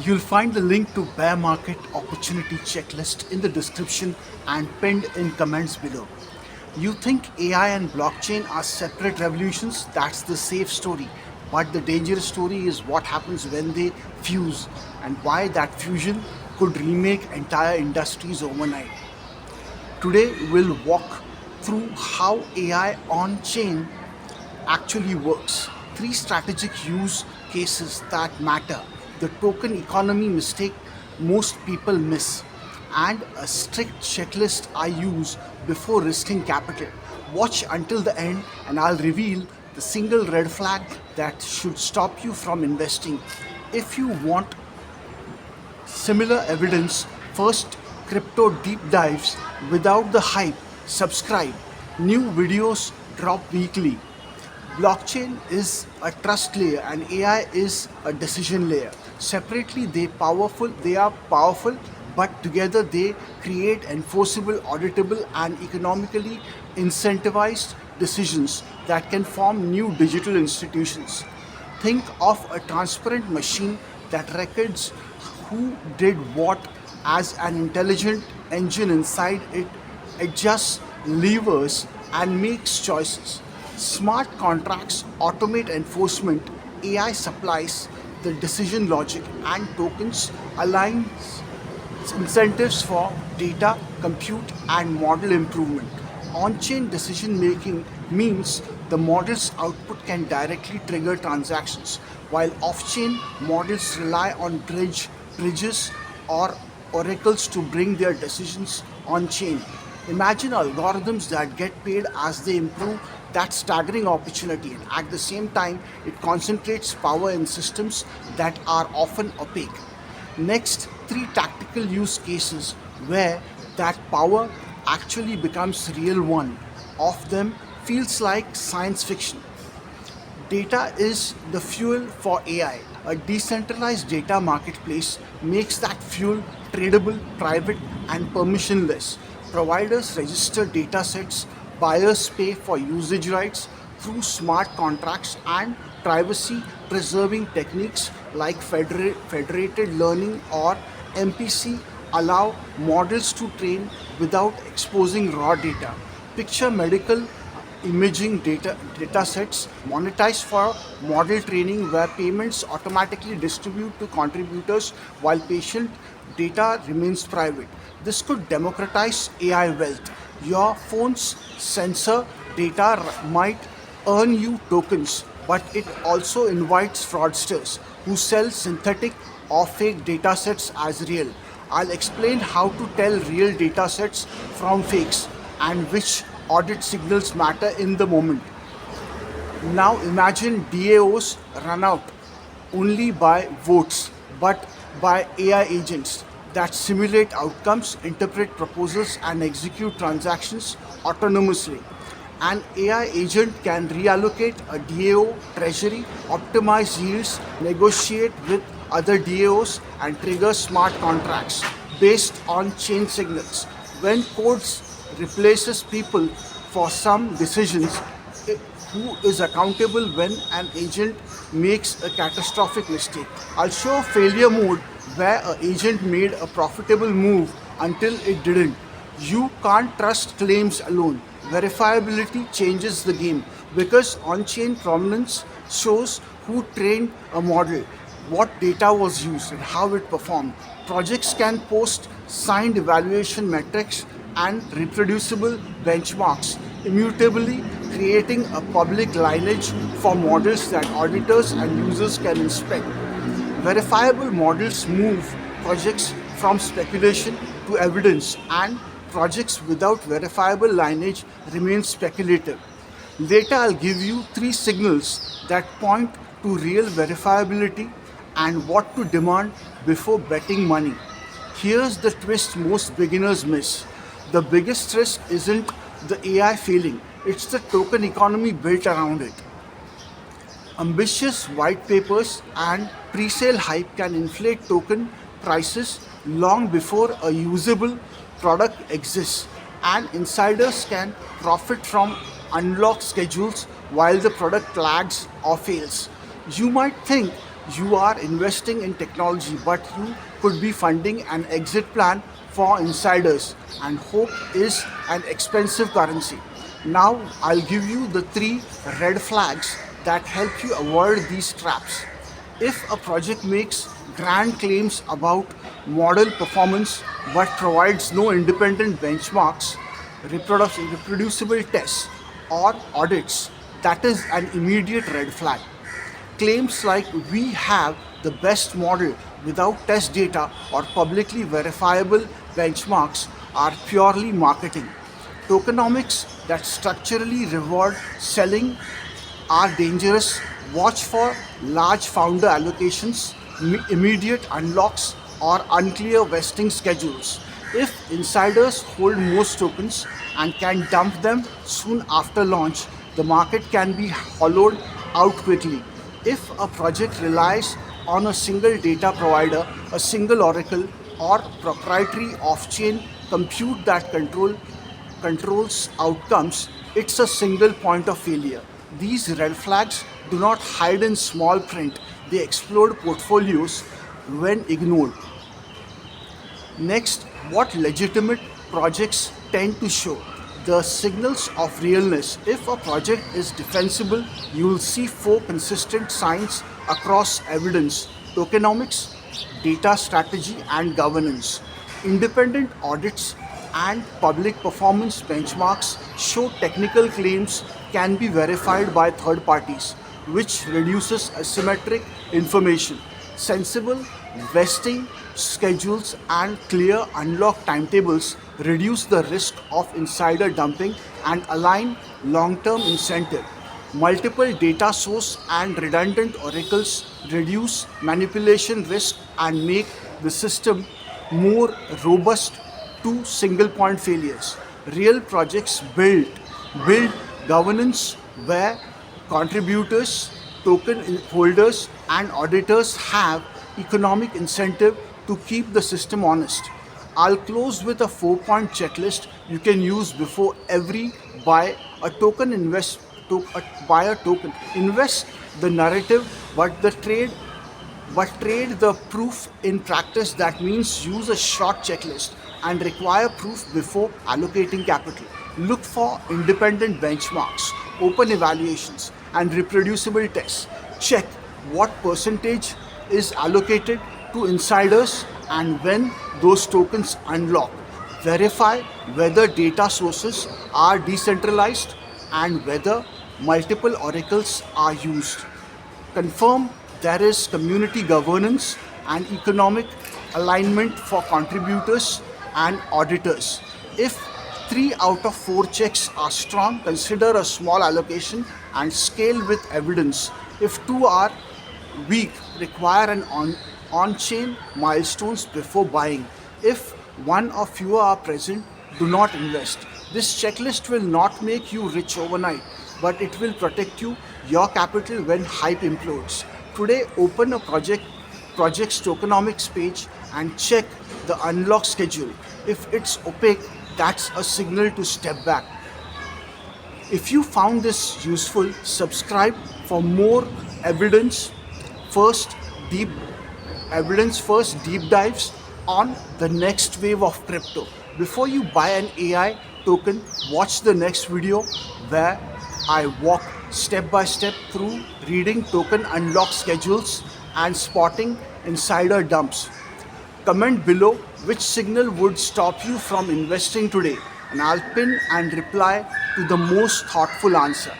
You'll find the link to bear market opportunity checklist in the description and pinned in comments below. You think AI and blockchain are separate revolutions? That's the safe story. But the dangerous story is what happens when they fuse and why that fusion could remake entire industries overnight. Today, we'll walk through how AI on chain actually works. Three strategic use cases that matter. The token economy mistake most people miss, and a strict checklist I use before risking capital. Watch until the end, and I'll reveal the single red flag that should stop you from investing. If you want similar evidence, first crypto deep dives without the hype, subscribe. New videos drop weekly. Blockchain is a trust layer and AI is a decision layer. Separately they are powerful, but together they create enforceable, auditable and economically incentivized decisions that can form new digital institutions. Think of a transparent machine that records who did what as an intelligent engine inside it adjusts levers and makes choices. Smart contracts automate enforcement, AI supplies the decision logic, and tokens align incentives for data, compute, and model improvement. On chain decision making means the model's output can directly trigger transactions, while off chain models rely on bridges or oracles to bring their decisions on chain. Imagine algorithms that get paid as they improve. That staggering opportunity, and at the same time, it concentrates power in systems that are often opaque. Next, three tactical use cases where that power actually becomes real. One of them feels like science fiction. Data is the fuel for AI. A decentralized data marketplace makes that fuel tradable, private, and permissionless. Providers register data sets, buyers pay for usage rights through smart contracts, and privacy preserving techniques like federated learning or MPC allow models to train without exposing raw data. Picture medical imaging data sets monetized for model training where payments automatically distribute to contributors while patient data remains private. This could democratize AI wealth. Your phone's sensor data might earn you tokens, but it also invites fraudsters who sell synthetic or fake data sets as real. I'll explain how to tell real data sets from fakes and which audit signals matter in the moment. Now imagine DAOs run out only by votes, but by AI agents that simulate outcomes, interpret proposals, and execute transactions autonomously. An AI agent can reallocate a DAO treasury, optimize yields, negotiate with other DAOs, and trigger smart contracts based on chain signals. When codes replaces people for some decisions, who is accountable when an agent makes a catastrophic mistake? I'll show failure mode where an agent made a profitable move until it didn't. You can't trust claims alone. Verifiability changes the game because on chain provenance shows who trained a model, what data was used, and how it performed. Projects can post signed evaluation metrics and reproducible benchmarks, immutably creating a public lineage for models that auditors and users can inspect. Verifiable models move projects from speculation to evidence, and projects without verifiable lineage remain speculative. Later, I'll give you three signals that point to real verifiability and what to demand before betting money. Here's the twist most beginners miss. The biggest risk isn't the AI failing, it's the token economy built around it. Ambitious white papers and pre-sale hype can inflate token prices long before a usable product exists, and insiders can profit from unlock schedules while the product lags or fails. You might think You are investing in technology, but you could be funding an exit plan for insiders, and hope is an expensive currency. Now, I'll give you the three red flags that help you avoid these traps. If a project makes grand claims about model performance but provides no independent benchmarks, reproducible tests, or audits, that is an immediate red flag. Claims like we have the best model without test data or publicly verifiable benchmarks are purely marketing. Tokenomics that structurally reward selling are dangerous. Watch for large founder allocations, immediate unlocks, or unclear vesting schedules. If insiders hold most tokens and can dump them soon after launch, the market can be hollowed out quickly. If a project relies on a single data provider, a single oracle, or proprietary off chain compute that controls outcomes, it's a single point of failure. These red flags do not hide in small print, they explode portfolios when ignored. Next, what legitimate projects tend to show. The signals of realness. If a project is defensible, you will see four consistent signs across evidence: tokenomics, data strategy, and governance. Independent audits and public performance benchmarks show technical claims can be verified by third parties, which reduces asymmetric information. Sensible vesting schedules and clear unlock timetables reduce the risk of insider dumping and align long-term incentive. Multiple data source and redundant oracles reduce manipulation risk and make the system more robust to single point failures. Real projects build governance where contributors, token holders, and auditors have economic incentive to keep the system honest. I'll close with a 4-point checklist you can use before every buy a token buy a token. Invest the narrative, but trade the proof in practice. That means use a short checklist and require proof before allocating capital. Look for independent benchmarks, open evaluations, and reproducible tests. Check what percentage is allocated to insiders and when those tokens unlock. Verify whether data sources are decentralized and whether multiple oracles are used. Confirm there is community governance and economic alignment for contributors and auditors. If 3 out of 4 checks are strong, consider a small allocation and scale with evidence. If 2 are weak, require an on-chain milestones before buying. If one or fewer are present, do not invest. This checklist will not make you rich overnight, but it will protect your capital when hype implodes. Today, open a project's tokenomics page and check the unlock schedule. If it's opaque, that's a signal to step back. If you found this useful, subscribe for more evidence first deep deep dives on the next wave of crypto. Before you buy an AI token, watch the next video where I walk step by step through reading token unlock schedules and spotting insider dumps. Comment below which signal would stop you from investing today, and I'll pin and reply to the most thoughtful answer.